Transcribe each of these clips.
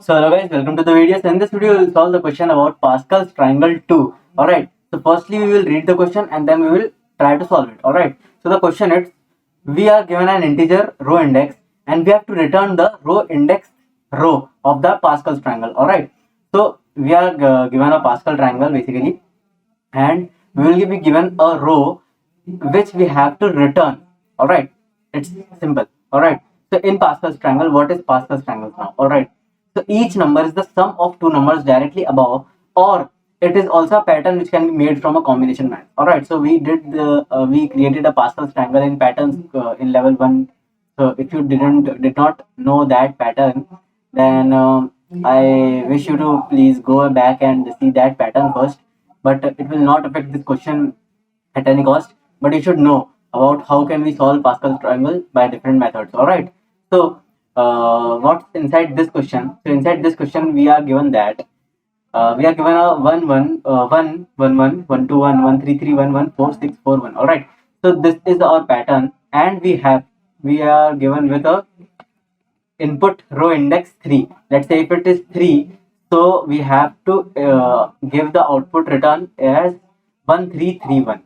So hello guys, welcome to the video. So in this video, we will solve the question about Pascal's triangle 2. Alright. So firstly, we will read the question and then we will try to solve it. Alright. So the question is, we are given an integer row index and we have to return the row index row of the Pascal's triangle. Alright. So we are given a Pascal triangle basically, and we will be given a row which we have to return. Alright. It's simple. Alright. So in Pascal's triangle, what is Pascal's triangle now? Alright. So each number is the sum of two numbers directly above, or it is also a pattern which can be made from a combination math. Alright, so we created a Pascal's triangle in patterns in level 1. So if you did not know that pattern, then I wish you to please go back and see that pattern first. But it will not affect this question at any cost. But you should know about how can we solve Pascal's triangle by different methods. Alright, so what's inside this question? So inside this question, we are given that we are given a 1 1 1 1 1 2 1 1 3 3 1 1 4 6 4 1. All right. So this is our pattern, and we are given with a input row index 3. Let's say if it is 3, so we have to give the output return as 1331.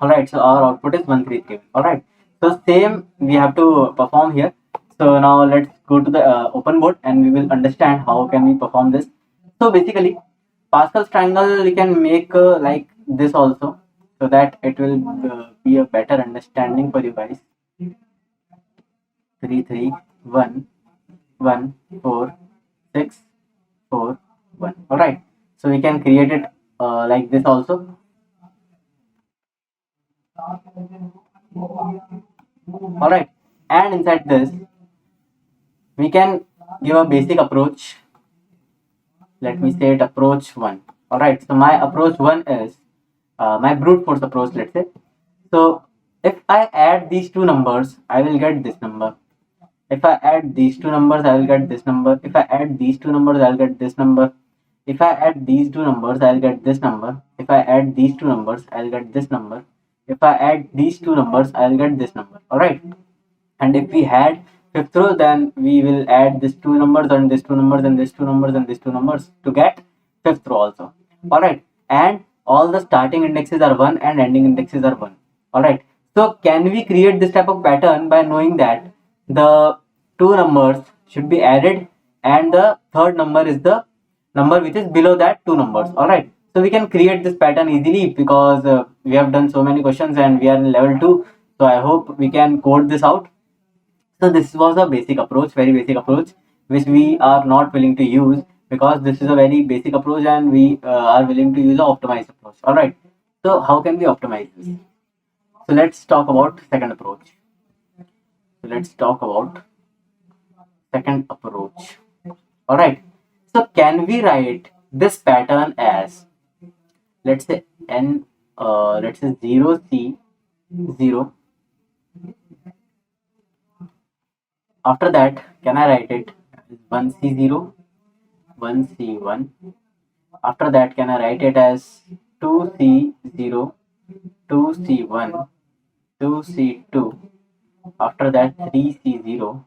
All right, so our output is 1331. All right, so same we have to perform here. So now let's go to the open board and we will understand how can we perform this. So basically, Pascal's triangle we can make like this also, so that it will be a better understanding for you guys. 3 3 1 1 4 6 4 1. All right, so we can create it like this also. All right, and inside this we can give a basic approach. Let me say it approach 1. All right, so my approach 1 is my brute force approach, let's say. So if I add these two numbers, I will get this number. If I add these two numbers, I will get this number. If I add these two numbers, I'll get this number. If I add these two numbers, I'll get this number. If I add these two numbers, I'll get this number. If I add these two numbers, I'll get this number. All right. And if we had fifth row, then we will add these two numbers and these two numbers and these two numbers and these two numbers to get fifth row also. All right. And all the starting indexes are 1 and ending indexes are 1. All right. So can we create this type of pattern by knowing that the two numbers should be added and the third number is the number which is below that two numbers. All right, so we can create this pattern easily because we have done so many questions and we are in level 2, so I hope we can code this out. So this was a basic approach, very basic approach, which we are not willing to use because this is a very basic approach and we are willing to use an optimized approach. All right, so how can we optimize this? So let's talk about second approach. So let's talk about second approach. All right, so can we write this pattern as, let's say n, let's say 0c 0. After that, can I write it as 1c0 1c1? After that, can I write it as 2c0 2c1 2c2? After that, 3c0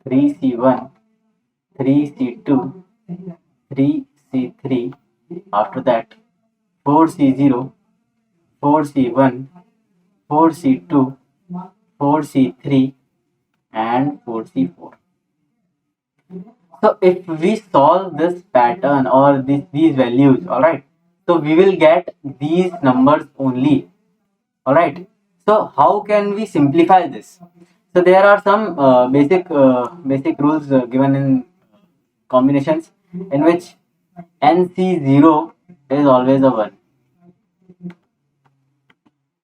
3c1 3c2 3c3. After that, 4c0 4c1 4c2 4c3 and 4c4. So if we solve this pattern or these values, all right, so we will get these numbers only. All right, so how can we simplify this? So there are some basic rules given in combinations, in which nc0 is always a 1.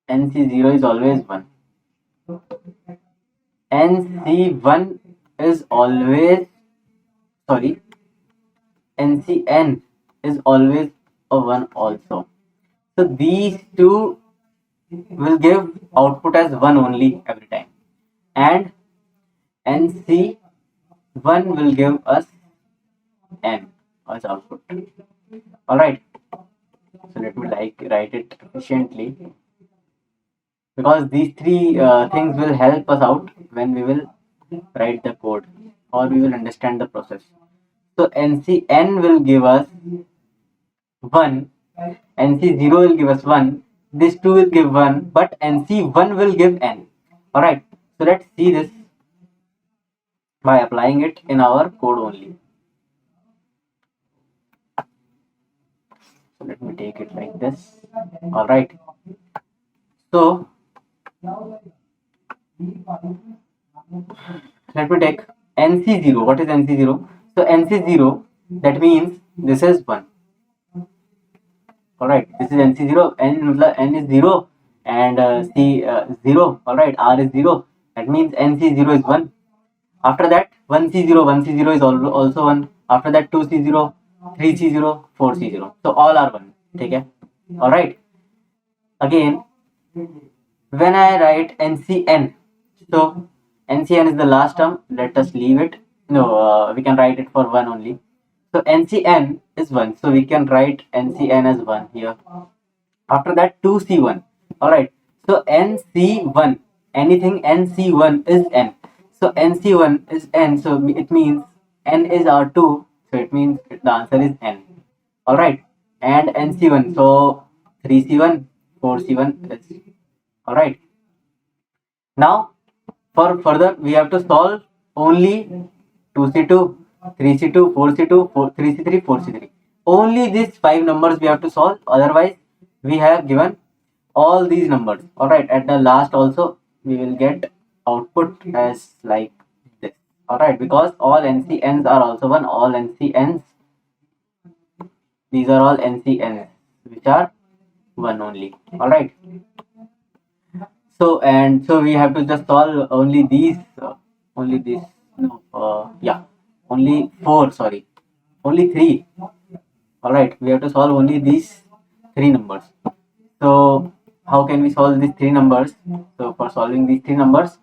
nc0 is always 1. nc1 is always, sorry, ncn is always a 1 also. So these two will give output as 1 only every time, and nc1 will give us n as output. All right, so let me write it efficiently, because these three things will help us out when we will write the code or we will understand the process. So NCN will give us 1, NC0 will give us 1, this 2 will give 1, but NC1 will give n. Alright, so let's see this by applying it in our code only. So let me take it like this. Alright, so let me take NC0. What is NC0? So NC0, that means this is 1. Alright, this is NC0. N is 0 and C 0. Alright, R is 0. That means NC0 is 1. After that 1C0, 1C0 is also 1. After that 2C0, 3C0, 4C0. So all are 1. Okay? Alright. Again, when I write NCN, so NCN is the last term. Let us leave it. No, we can write it for 1 only. So NCN is 1. So we can write NCN as 1 here. After that 2C1. Alright. So NC1. Anything NC1 is N. So NC1 is N. So it means N is R2. So it means the answer is N. Alright. And NC1. So 3C1, 4C1 is. Alright. Now for further we have to solve only 2C2, 3C2, 4C2, 3C3, 4C3. Only these 5 numbers we have to solve. Otherwise we have given all these numbers. Alright, at the last also we will get output as like this. Alright, because all NCNs are also 1. All NCNs, these are all NCNs which are 1 only. Alright, so and so we have to just solve only these only 4, sorry, only 3. Alright, we have to solve only these 3 numbers. So how can we solve these 3 numbers? So for solving these 3 numbers,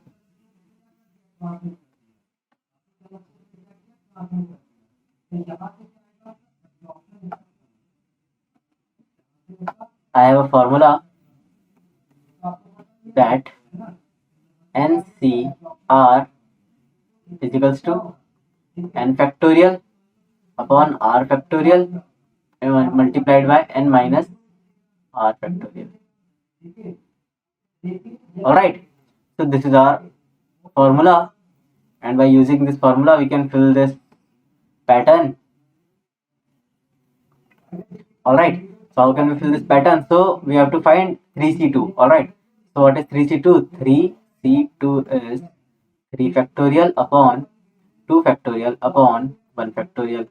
I have a formula that NCR is equals to n factorial upon r factorial multiplied by n minus r factorial. Alright, so this is our formula, and by using this formula we can fill this pattern. Alright, so how can we fill this pattern? So we have to find 3C2. Alright, so what is 3C2? 3C2 is 3 factorial upon 2 factorial upon 1 factorial.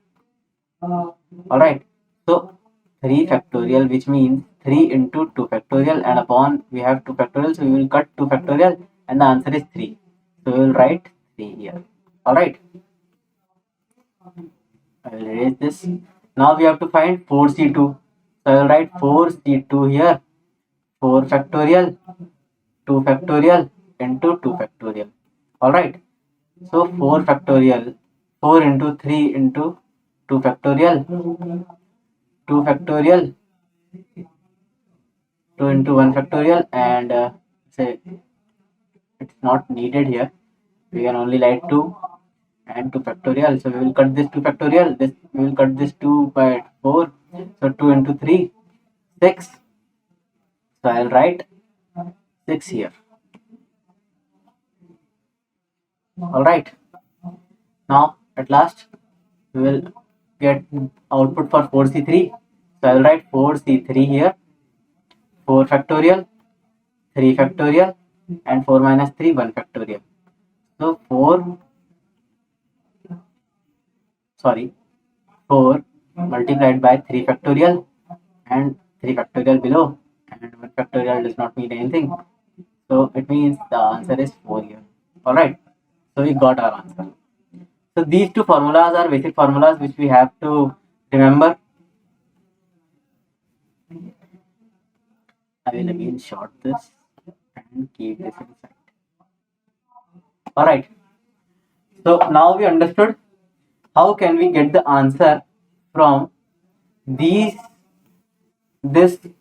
Alright, so 3 factorial, which means 3 into 2 factorial, and upon we have 2 factorial, so we will cut 2 factorial and the answer is 3. So we will write 3 here. Alright, I will erase this. Now we have to find 4C2. So I will write 4C2 here. 4 factorial, 2 factorial into 2 factorial. Alright, so 4 factorial, 4 into 3 into 2 factorial, 2 factorial, 2 into 1 factorial, and say it's not needed here. We can only write 2 and 2 factorial. So we will cut this 2 factorial. This we will cut this 2 by 4. So 2 into 3, 6. So I will write 6 here. Alright. Now at last we will get output for 4C3. So I will write 4C3 here. 4 factorial, 3 factorial, and 4 minus 3, 1 factorial. So 4 multiplied by 3 factorial and 3 factorial below, and 1 factorial does not mean anything. So it means the answer is 4 here. Alright, so we got our answer. So these 2 formulas are basic formulas which we have to remember. I will again short this and keep this inside. Alright, so now we understood how can we get the answer from this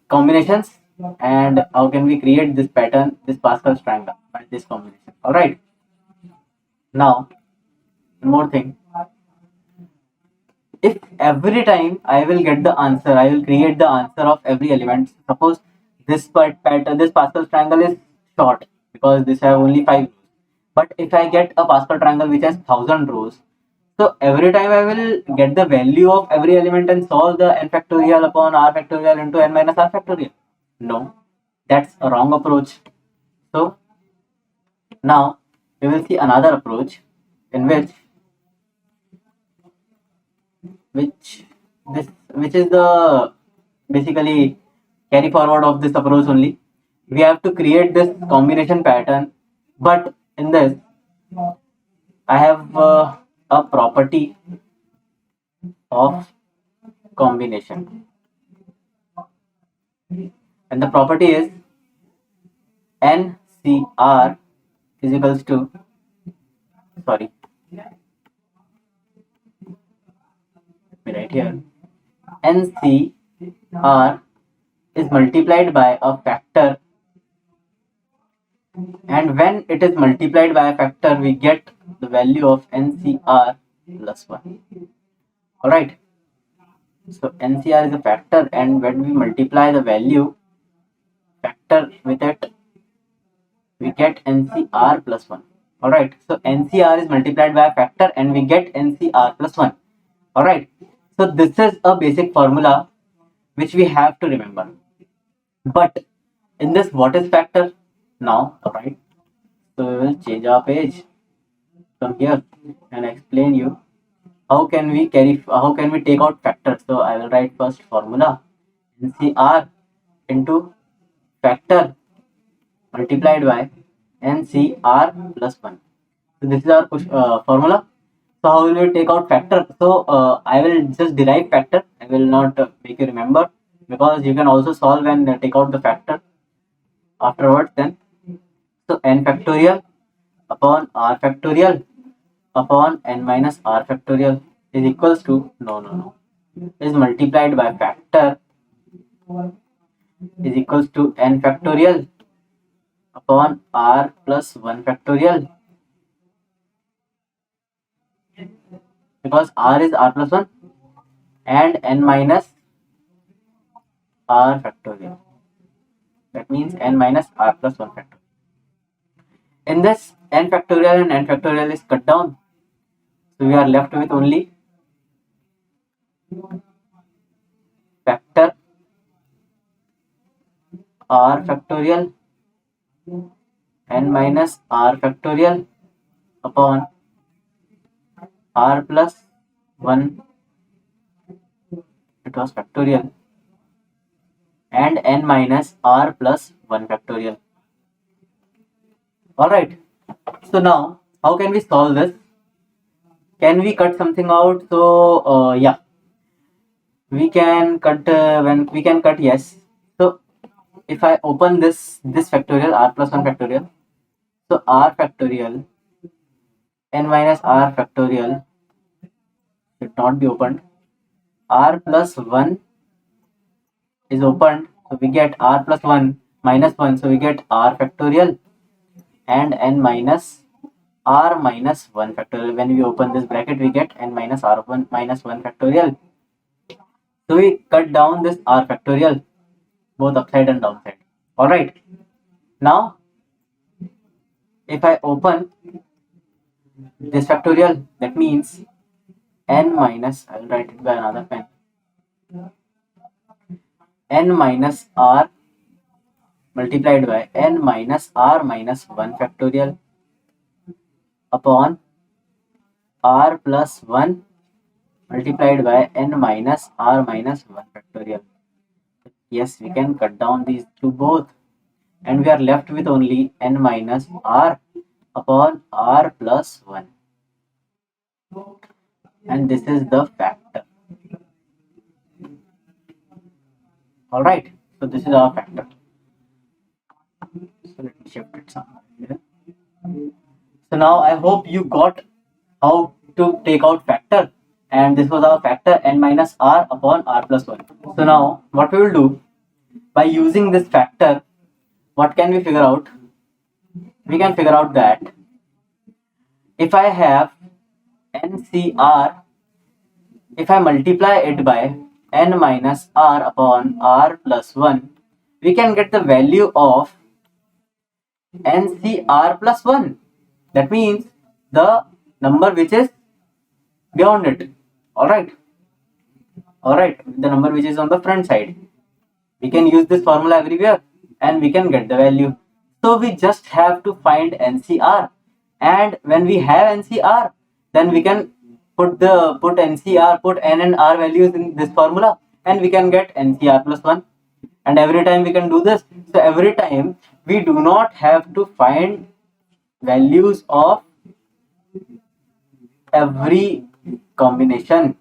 combinations, and how can we create this pattern, this Pascal triangle by this combination. Alright, now one more thing. if every time I will get the answer, I will create the answer of every element. Suppose this pattern, this Pascal triangle is short because this have only 5 rows. But if I get a Pascal triangle which has 1000 rows, so every time I will get the value of every element and solve the n factorial upon r factorial into n minus r factorial. No, that's a wrong approach. So now we will see another approach in which is the basically carry forward of this approach only. We have to create this combination pattern, but in this I have a property of combination, and the property is NCR is equals to, sorry, right here, NCR is multiplied by a factor, and when it is multiplied by a factor we get the value of NCR plus 1. Alright, so NCR is a factor, and when we multiply the value factor with it, we get NCR plus 1. Alright, so NCR is multiplied by a factor and we get NCR plus 1. Alright, so this is a basic formula which we have to remember. But in this, what is factor now? Alright, so we will change our page from here and explain you how can we take out factors. So I will write first formula NCR into factor multiplied by NCR plus 1. So this is our formula. So how will we take out factor? So I will just derive factor. I will not make you remember, because you can also solve and take out the factor afterwards then. So n factorial upon r factorial upon n minus r factorial is equals to, no, is multiplied by factor is equals to n factorial upon r plus 1 factorial, because r is r plus 1, and n minus r factorial. That means n minus r plus 1 factorial. In this, n factorial and n factorial is cut down. So we are left with only factor r factorial n minus r factorial upon r plus 1, it was factorial, and n minus r plus 1 factorial. Alright, so now how can we solve this? Can we cut something out? So yeah, we can cut yes. So if I open this factorial r plus 1 factorial, so r factorial n minus r factorial should not be opened. R plus 1 is opened, so we get r plus 1 minus 1, so we get r factorial and n minus r minus 1 factorial. When we open this bracket, we get n minus r1 minus 1 factorial. So we cut down this r factorial, both upside and downside. Alright, now if I open this factorial, that means n minus, I will write it by another pen, n minus r multiplied by n minus r minus 1 factorial upon r plus 1 multiplied by n minus r minus 1 factorial. Yes, we can cut down these two both, and we are left with only n minus r upon r plus 1, and this is the factor. Alright, so this is our factor. So let me shift it somewhere here. So now I hope you got how to take out factor, and this was our factor n minus r upon r plus 1. So now what we will do, by using this factor, what can we figure out? We can figure out that if I have NCR if I multiply it by n minus r upon r plus 1, we can get the value of NCR plus 1. That means the number which is beyond it. Alright. Alright. The number which is on the front side. We can use this formula everywhere and we can get the value. So we just have to find NCR. And when we have NCR, then we can put NCR, put N and R values in this formula and we can get NCR plus 1. And every time we can do this. So every time we do not have to find values of every combination.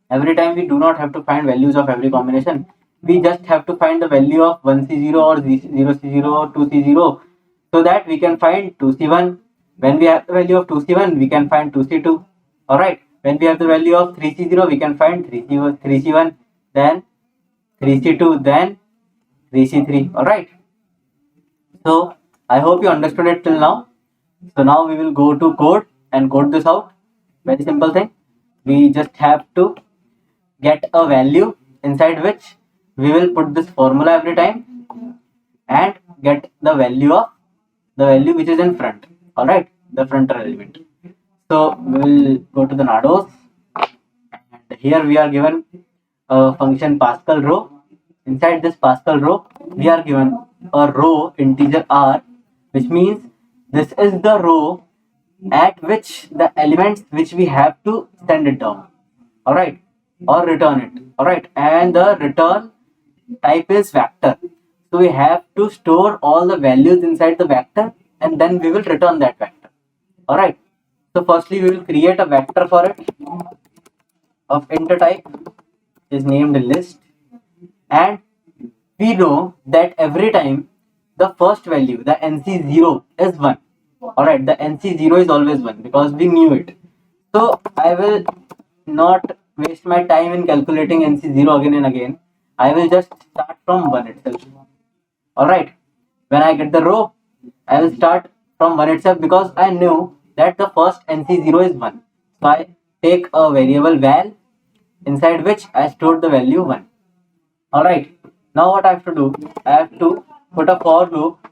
Every time we do not have to find values of every combination. We just have to find the value of 1C0 or 0C0 or 2C0 so that we can find 2C1. When we have the value of 2C1, we can find 2C2. Alright. When we have the value of 3C0, we can find 3C1, then 3C2, then 3C3. Alright. So I hope you understood it till now. So now we will go to code and code this out. Very simple thing. We just have to get a value inside which we will put this formula every time and get the value which is in front. Alright, the frontal element. So we will go to the Nados, and here we are given a function Pascal row. Inside this Pascal row, we are given a row integer r, which means this is the row at which the elements which we have to send it down. Alright, or return it. Alright, and the return type is vector. So we have to store all the values inside the vector and then we will return that vector. Alright, so firstly we will create a vector for it of int type is named list, and we know that every time the first value, the NC0 is 1. Alright, the NC0 is always 1 because we knew it. So I will not waste my time in calculating NC0 again and again. I will just start from 1 itself. Alright, when I get the row, I will start from 1 itself because I knew that the first NC0 is 1. So I take a variable val inside which I stored the value 1. Alright, now what I have to do? I have to put a for loop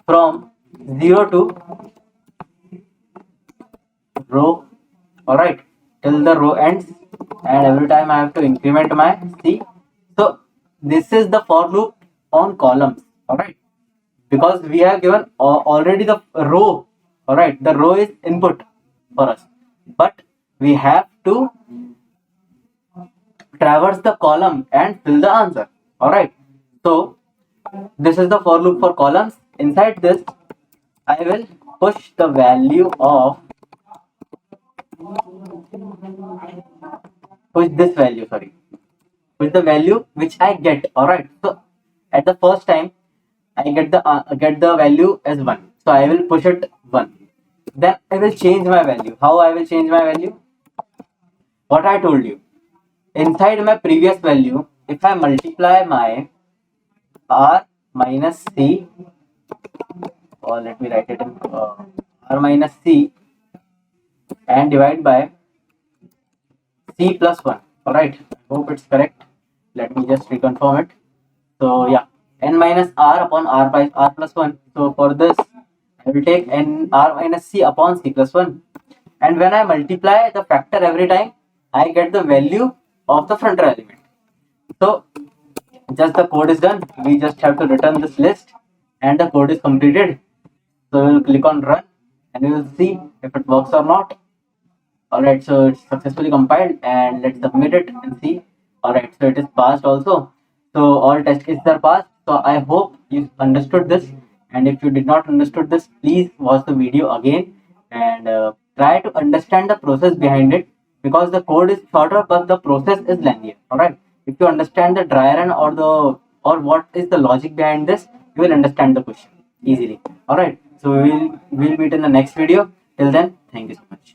from 0 to row. Alright, till the row ends, and every time I have to increment my C. So this is the for loop on columns. Alright, because we have given already the row. Alright, the row is input for us, but we have to traverse the column and fill the answer. Alright, so this is the for loop for columns. Inside this, I will push the value of push the value which I get. Alright, so at the first time I get the value as 1, so I will push it 1. Then I will change my value. How I will change my value? What I told you. Inside my previous value, if I multiply my r minus c, or let me write it in r minus c, and divide by c plus 1. Alright, I hope it's correct. Let me just reconfirm it. So yeah, n minus r upon r by r plus 1. So for this, I will take n r minus c upon c plus 1. And when I multiply the factor every time, I get the value of the frontal element. So just the code is done. We just have to return this list and the code is completed. So we will click on run and we will see if it works or not. Alright, so it's successfully compiled, and let's submit it and see. Alright, so it is passed also. So all test cases are passed. So I hope you understood this, and if you did not understood this, please watch the video again and try to understand the process behind it, because the code is shorter but the process is linear. Alright, if you understand the dry run or what is the logic behind this, you will understand the question easily. Alright, so we'll meet in the next video. Till then, thank you so much.